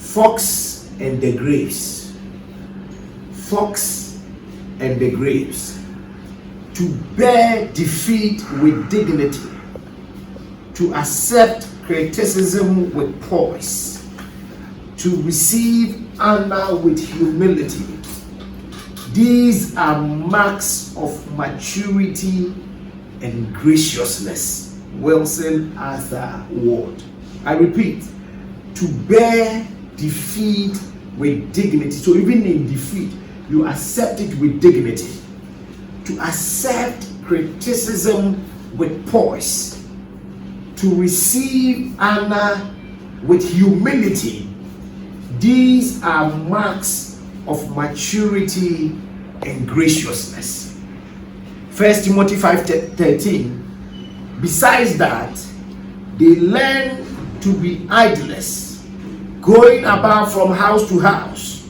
Fox and the Graves. Fox and the Graves. To bear defeat with dignity, to accept criticism with poise, to receive honor with humility. These are marks of maturity and graciousness. Wilson Arthur Ward. I repeat, to bear defeat with dignity. So even in defeat, you accept it with dignity. To accept criticism with poise. To receive honor with humility. These are marks of maturity and graciousness. 1 Timothy 5:13. Besides that, they learn to be idlers, going about from house to house,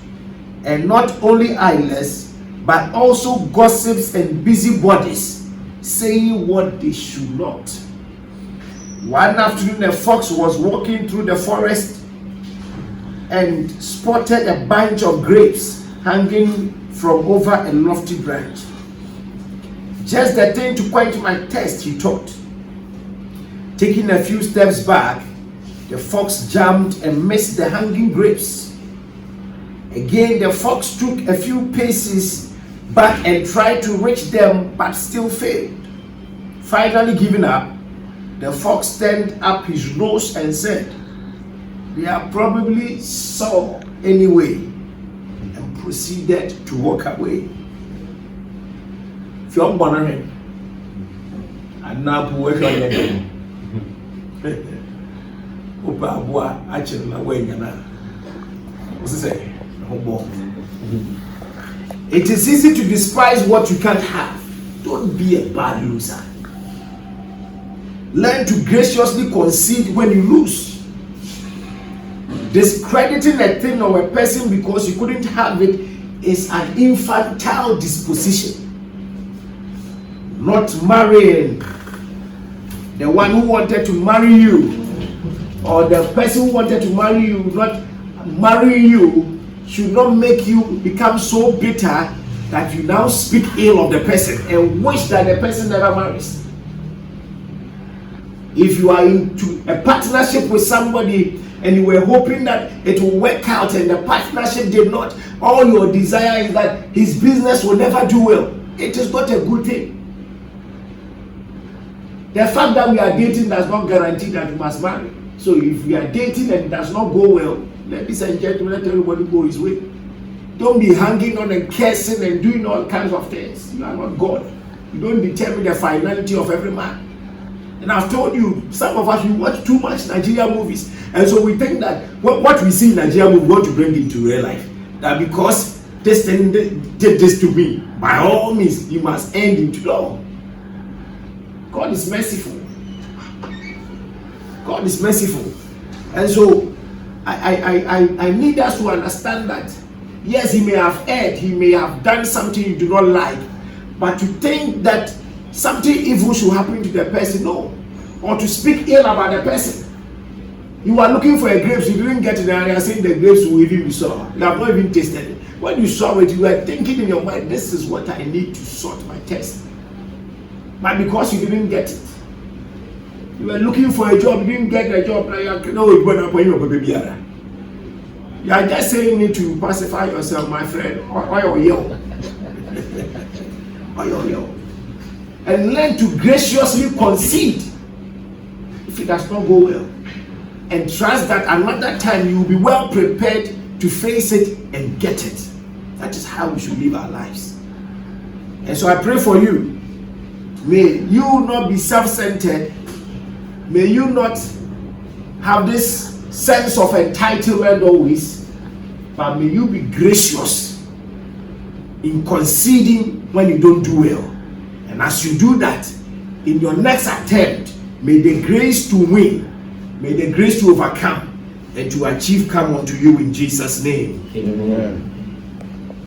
and not only idlers, but also gossips and busybodies, saying what they should not. One afternoon, a fox was walking through the forest and spotted a bunch of grapes hanging from over a lofty branch. Just the thing to quench my thirst, he thought. Taking a few steps back, the fox jumped and missed the hanging grapes. Again, the fox took a few paces back and tried to reach them, but still failed. Finally giving up, the fox turned up his nose and said, "They are probably sore anyway," and proceeded to walk away. From Bonner and now working Opa actually na wenya. What's it say? It is easy to despise what you can't have. Don't be a bad loser. Learn to graciously concede when you lose. Discrediting a thing or a person because you couldn't have it is an infantile disposition. Not marrying the one who wanted to marry you, or the person who wanted to marry you not marry you, should not make you become so bitter that you now speak ill of the person and wish that the person never marries. If you are into a partnership with somebody and you were hoping that it will work out and the partnership did not, all your desire is that his business will never do well, it is not a good thing. The fact that we are dating does not guarantee that you must marry. So if we are dating and it does not go well, ladies and gentlemen, let everybody go his way. Don't be hanging on and cursing and doing all kinds of things. You are not God. You don't determine the finality of every man. And I've told you, some of us, we watch too much Nigerian movies. And so we think that what we see in Nigerian movies, we want to bring into real life. That because this thing did this to me, by all means, you must end into law. God is merciful. God is merciful. And so I need us to understand that, yes, he may have erred, he may have done something you do not like, but to think that something evil should happen to the person, no. Or to speak ill about the person. You are looking for a grapes, you didn't get it, and you are saying the grapes will even be sour. You have not even tasted it. When you saw it, you were thinking in your mind, this is what I need to sort my test. But because you didn't get it, you were looking for a job, you didn't get a job, now you are you are just saying it to pacify yourself, my friend. Or yell. And learn to graciously concede if it does not go well. And trust that another time you will be well prepared to face it and get it. That is how we should live our lives. And so I pray for you. May you not be self-centered. May you not have this sense of entitlement always, but may you be gracious in conceding when you don't do well. And as you do that, in your next attempt, may the grace to win, may the grace to overcome and to achieve come unto you in Jesus' name. Amen.